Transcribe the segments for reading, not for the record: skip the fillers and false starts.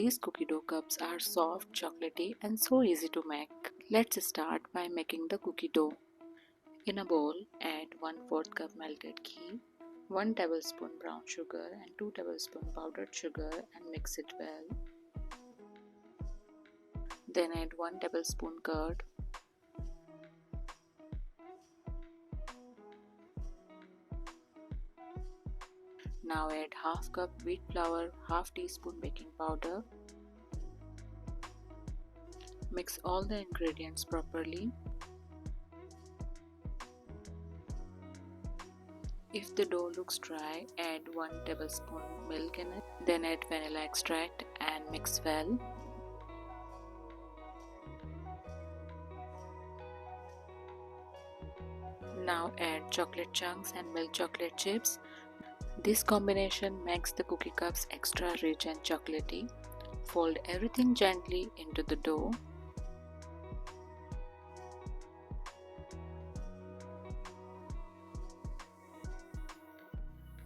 These cookie dough cups are soft, chocolatey and so easy to make. Let's start by making the cookie dough. In a bowl, add 1/4 cup melted ghee, 1 tablespoon brown sugar and 2 tablespoons powdered sugar and mix it well. Then add 1 tablespoon curd, now add half cup wheat flour, half teaspoon baking powder. Mix all the ingredients properly. If the dough looks dry, add 1 tablespoon milk in it. Then add vanilla extract and mix well. Now add chocolate chunks and milk chocolate chips. This combination makes the cookie cups extra rich and chocolatey. Fold everything gently into the dough.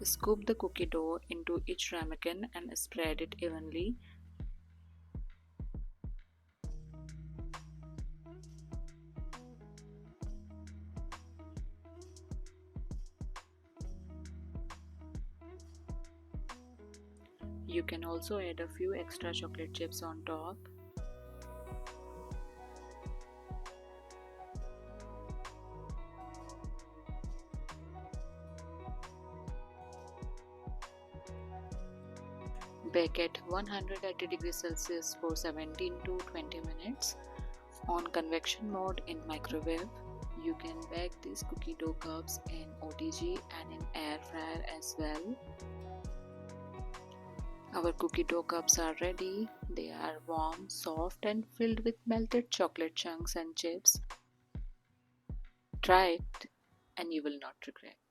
Scoop the cookie dough into each ramekin and spread it evenly. You can also add a few extra chocolate chips on top. Bake at 180 degrees Celsius for 17 to 20 minutes on convection mode in microwave. You can bake these cookie dough cups in OTG and in air fryer as well. Our cookie dough cups are ready. They are warm, soft and filled with melted chocolate chunks and chips. Try it and you will not regret.